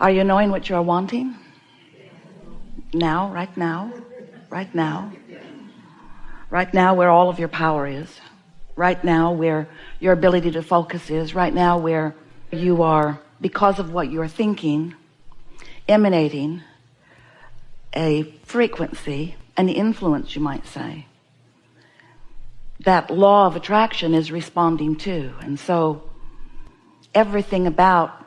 Are you knowing what you're wanting? Now, right now, right now, right now, where all of your power is, right now where your ability to focus is, right now where you are, because of what you're thinking, emanating a frequency, an influence, you might say, that law of attraction is responding to. And so everything about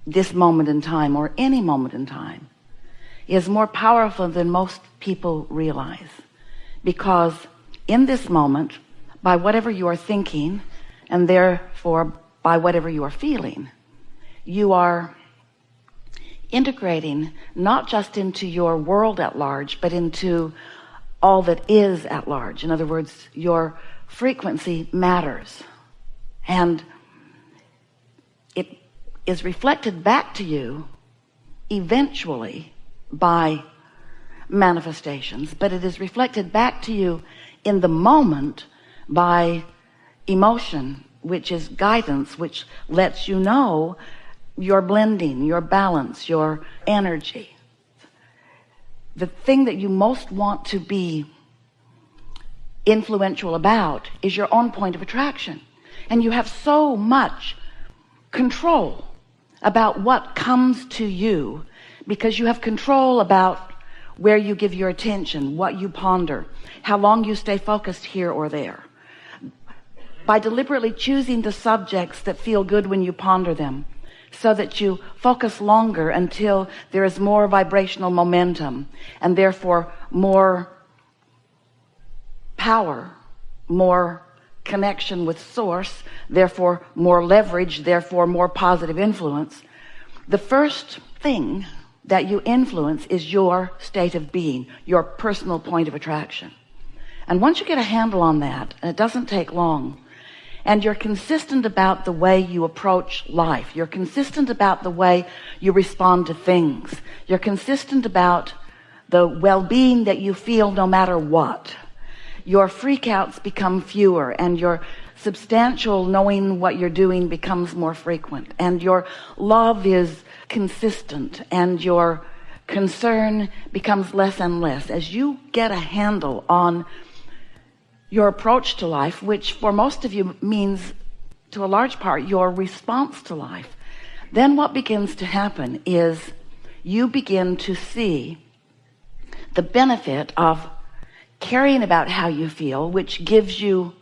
this moment in time, or any moment in time, is more powerful than most people realize, because in this moment, by whatever you are thinking, and therefore by whatever you are feeling, you are integrating not just into your world at large, but into all that is at large. In other words, your frequency matters, and it is reflected back to you eventually by manifestations, but it is reflected back to you in the moment by emotion, which is guidance, which lets you know your blending, your balance, your energy. The thing that you most want to be influential about is your own point of attraction, and you have so much control about what comes to you, because you have control about where you give your attention, what you ponder, how long you stay focused here or there. By deliberately choosing the subjects that feel good when you ponder them, so that you focus longer until there is more vibrational momentum, and therefore more power, more connection with source, therefore more leverage, therefore more positive influence. The first thing that you influence is your state of being, your personal point of attraction. And once you get a handle on that, and it doesn't take long, and you're consistent about the way you approach life, you're consistent about the way you respond to things, you're consistent about the well-being that you feel no matter what, your freakouts become fewer, and your substantial knowing what you're doing becomes more frequent, and your love is consistent, and your concern becomes less and less. As you get a handle on your approach to life, which for most of you means, to a large part, your response to life, then what begins to happen is you begin to see the benefit of caring about how you feel, which gives you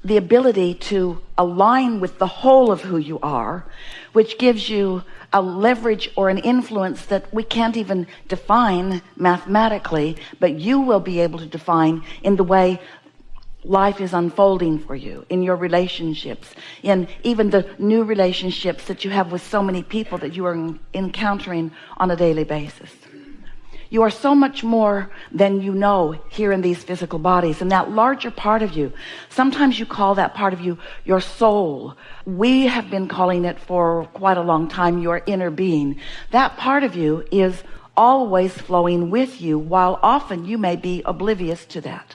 the ability to align with the whole of who you are, which gives you a leverage or an influence that we can't even define mathematically, but you will be able to define in the way life is unfolding for you, in your relationships, in even the new relationships that you have with so many people that you are encountering on a daily basis. You are so much more than you know here in these physical bodies, and that larger part of you, sometimes you call that part of you your soul. We have been calling it for quite a long time your inner being. That part of you is always flowing with you, while often you may be oblivious to that.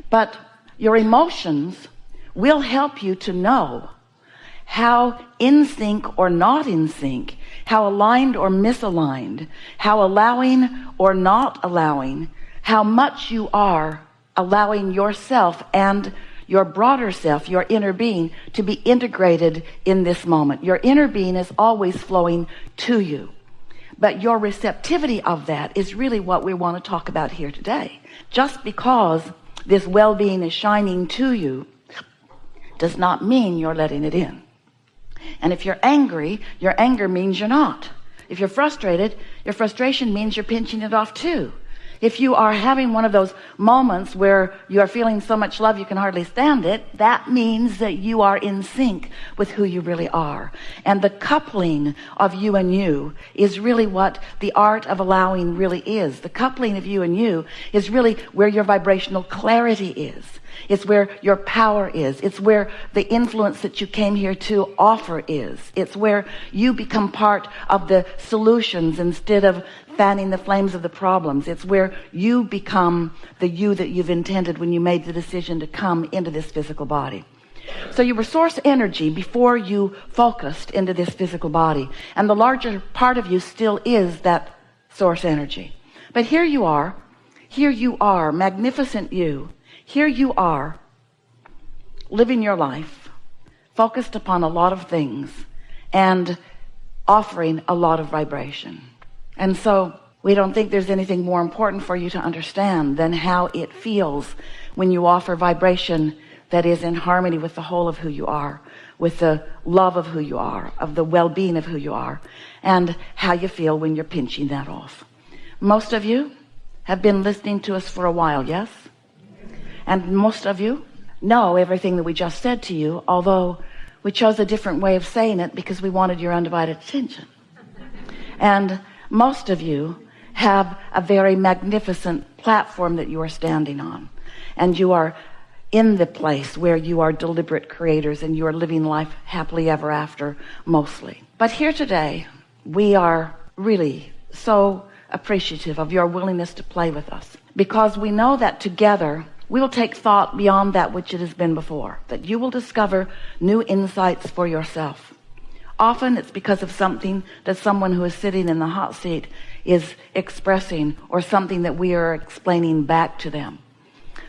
But your emotions will help you to know how in sync or not in sync, how aligned or misaligned, how allowing or not allowing, how much you are allowing yourself and your broader self, your inner being, to be integrated in this moment. Your inner being is always flowing to you, but your receptivity of that is really what we want to talk about here today. Just because this well-being is shining to you does not mean you're letting it in. And if you're angry, your anger means you're not. If you're frustrated, your frustration means you're pinching it off too. If you are having one of those moments where you are feeling so much love you can hardly stand it, that means that you are in sync with who you really are. And the coupling of you and you is really what the art of allowing really is. The coupling of you and you is really where your vibrational clarity is. It's where your power is. It's where the influence that you came here to offer is. It's where you become part of the solutions instead of fanning the flames of the problems. It's where you become the you that you've intended when you made the decision to come into this physical body. So you were source energy before you focused into this physical body. And the larger part of you still is that source energy. But here you are, magnificent you. Here you are, living your life, focused upon a lot of things and offering a lot of vibration. And so we don't think there's anything more important for you to understand than how it feels when you offer vibration that is in harmony with the whole of who you are, with the love of who you are, of the well-being of who you are, and how you feel when you're pinching that off. Most of you have been listening to us for a while, yes? And most of you know everything that we just said to you, although we chose a different way of saying it because we wanted your undivided attention. And most of you have a very magnificent platform that you are standing on. And you are in the place where you are deliberate creators and you are living life happily ever after, mostly. But here today, we are really so appreciative of your willingness to play with us, because we know that together we will take thought beyond that which it has been before, that you will discover new insights for yourself. Often it's because of something that someone who is sitting in the hot seat is expressing, or something that we are explaining back to them.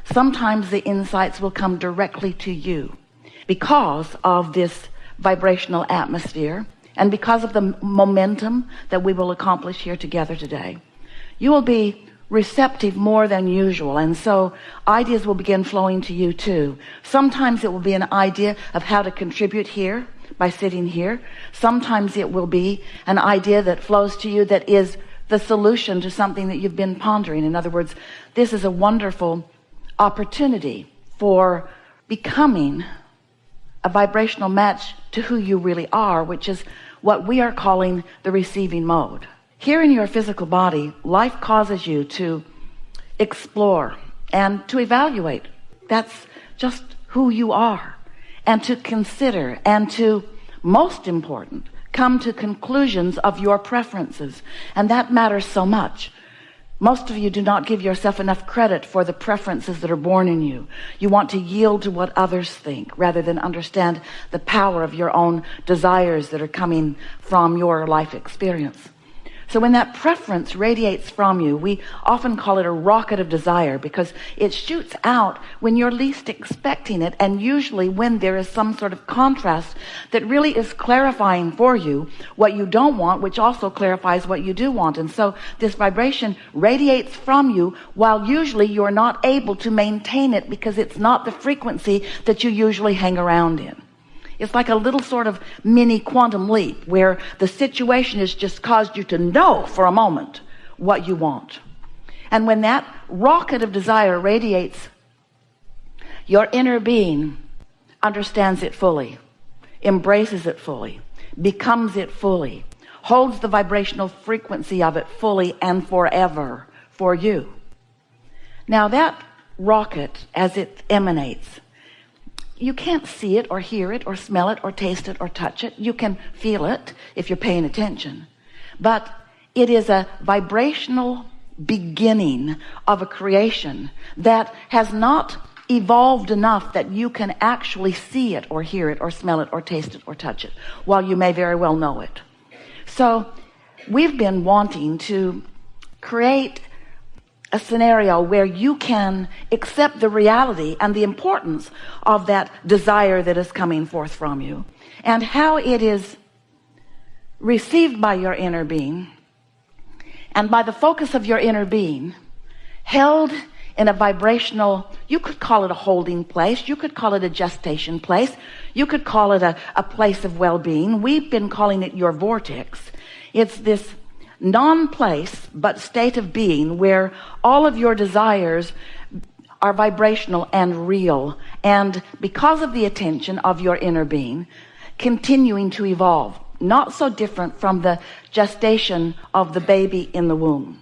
Sometimes the insights will come directly to you because of this vibrational atmosphere and because of the momentum that we will accomplish here together today. You will be receptive more than usual, and so ideas will begin flowing to you too. Sometimes it will be an idea of how to contribute here by sitting here. Sometimes it will be an idea that flows to you that is the solution to something that you've been pondering. In other words, this is a wonderful opportunity for becoming a vibrational match to who you really are, which is what we are calling the receiving mode. Here in your physical body, life causes you to explore and to evaluate. That's just who you are. And to consider and to, most important, come to conclusions of your preferences. And that matters so much. Most of you do not give yourself enough credit for the preferences that are born in you. You want to yield to what others think rather than understand the power of your own desires that are coming from your life experience. So when that preference radiates from you, we often call it a rocket of desire, because it shoots out when you're least expecting it, and usually when there is some sort of contrast that really is clarifying for you what you don't want, which also clarifies what you do want. And so this vibration radiates from you while usually you're not able to maintain it because it's not the frequency that you usually hang around in. It's like a little sort of mini quantum leap where the situation has just caused you to know for a moment what you want. And when that rocket of desire radiates, your inner being understands it fully, embraces it fully, becomes it fully, holds the vibrational frequency of it fully and forever for you. Now that rocket, as it emanates, you can't see it or hear it or smell it or taste it or touch it. You can feel it if you're paying attention. But it is a vibrational beginning of a creation that has not evolved enough that you can actually see it or hear it or smell it or taste it or touch it, while you may very well know it. So we've been wanting to create a scenario where you can accept the reality and the importance of that desire that is coming forth from you, and how it is received by your inner being, and by the focus of your inner being, held in a vibrational, you could call it a holding place, you could call it a gestation place, you could call it a place of well-being. We've been calling it your vortex. It's this non-place but state of being where all of your desires are vibrational and real, and because of the attention of your inner being, continuing to evolve, not so different from the gestation of the baby in the womb.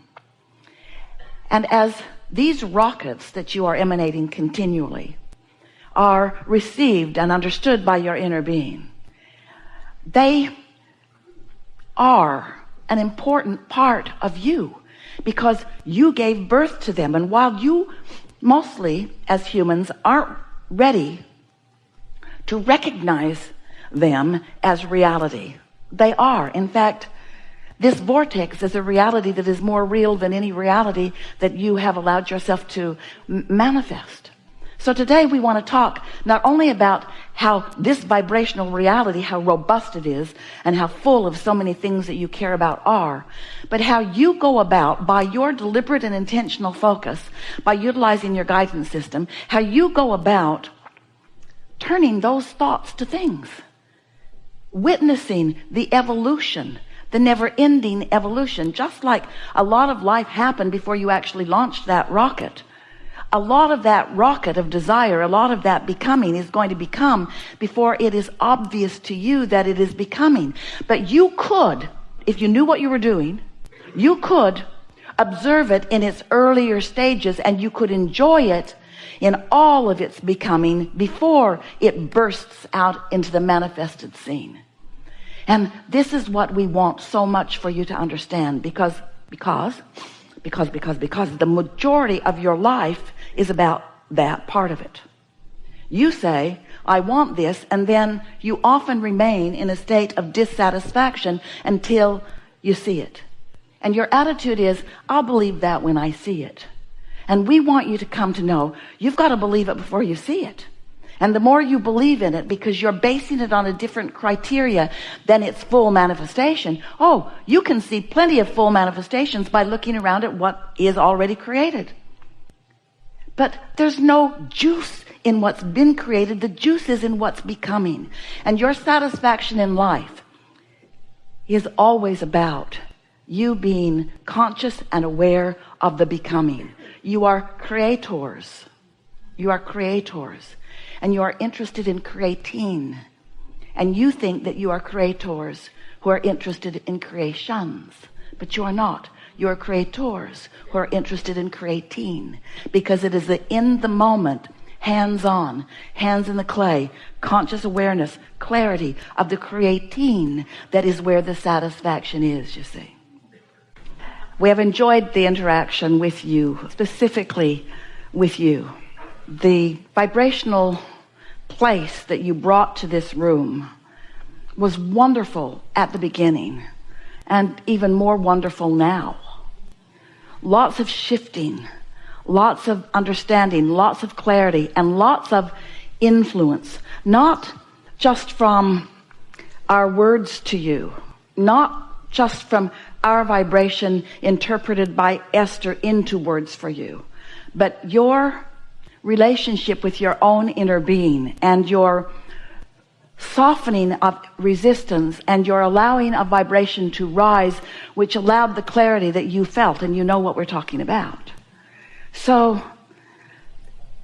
And as these rockets that you are emanating continually are received and understood by your inner being, they are an important part of you because you gave birth to them. And while you mostly as humans aren't ready to recognize them as reality. They are. In fact, this vortex is a reality that is more real than any reality that you have allowed yourself to manifest. So today we want to talk not only about how this vibrational reality, how robust it is, and how full of so many things that you care about are, but how you go about, by your deliberate and intentional focus, by utilizing your guidance system, how you go about turning those thoughts to things, witnessing the evolution, the never-ending evolution. Just like a lot of life happened before you actually launched that rocket, a lot of that rocket of desire, a lot of that becoming is going to become before it is obvious to you that it is becoming. But you could, if you knew what you were doing, you could observe it in its earlier stages, and you could enjoy it in all of its becoming before it bursts out into the manifested scene. And this is what we want so much for you to understand, because the majority of your life is about that part of it. You say, I want this, and then you often remain in a state of dissatisfaction until you see it. And your attitude is, I'll believe that when I see it. And we want you to come to know you've got to believe it before you see it. And the more you believe in it, because you're basing it on a different criteria than its full manifestation, you can see plenty of full manifestations by looking around at what is already created. But there's no juice in what's been created. The juice is in what's becoming. And your satisfaction in life is always about you being conscious and aware of the becoming. You are creators. You are creators. And you are interested in creating. And you think that you are creators who are interested in creations. But you are not. You are creators who are interested in creating. Because it is the in the moment, hands-on, hands in the clay, conscious awareness, clarity of the creating that is where the satisfaction is, you see. We have enjoyed the interaction with you, specifically with you. The vibrational place that you brought to this room was wonderful at the beginning, and even more wonderful now. Lots of shifting, lots of understanding, lots of clarity, and lots of influence, not just from our words to you, not just from our vibration interpreted by Esther into words for you, but your relationship with your own inner being, and your softening of resistance, and your allowing of vibration to rise, which allowed the clarity that you felt, and you know what we're talking about. So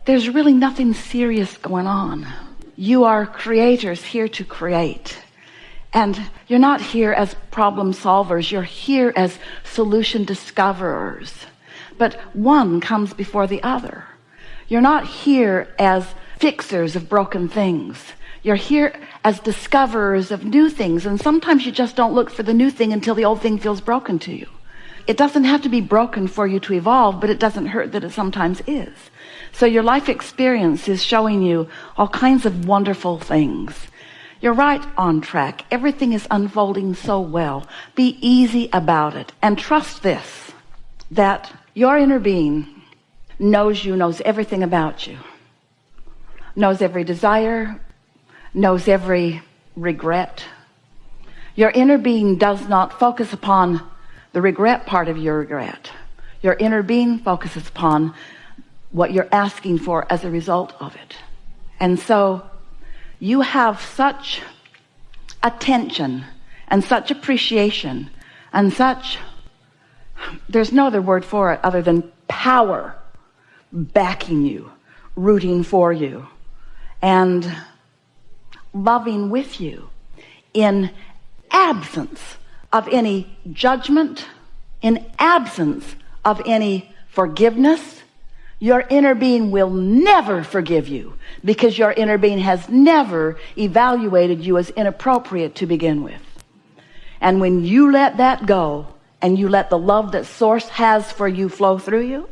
there's really nothing serious going on. You are creators here to create. And you're not here as problem solvers. You're here as solution discoverers. But one comes before the other. You're not here as fixers of broken things. You're here as discoverers of new things. And sometimes you just don't look for the new thing until the old thing feels broken to you. It doesn't have to be broken for you to evolve, but it doesn't hurt that it sometimes is. So your life experience is showing you all kinds of wonderful things. You're right on track. Everything is unfolding so well. Be easy about it. And trust this, that your inner being knows you, knows everything about you, knows every desire, knows every regret. Your inner being does not focus upon the regret part of your regret. Your inner being focuses upon what you're asking for as a result of it. And so you have such attention and such appreciation and such, there's no other word for it other than power, backing you, rooting for you, and loving with you, in absence of any judgment, in absence of any forgiveness. Your inner being will never forgive you, because your inner being has never evaluated you as inappropriate to begin with. And when you let that go, and you let the love that Source has for you flow through you,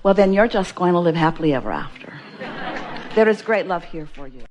well, then you're just going to live happily ever after. There is great love here for you.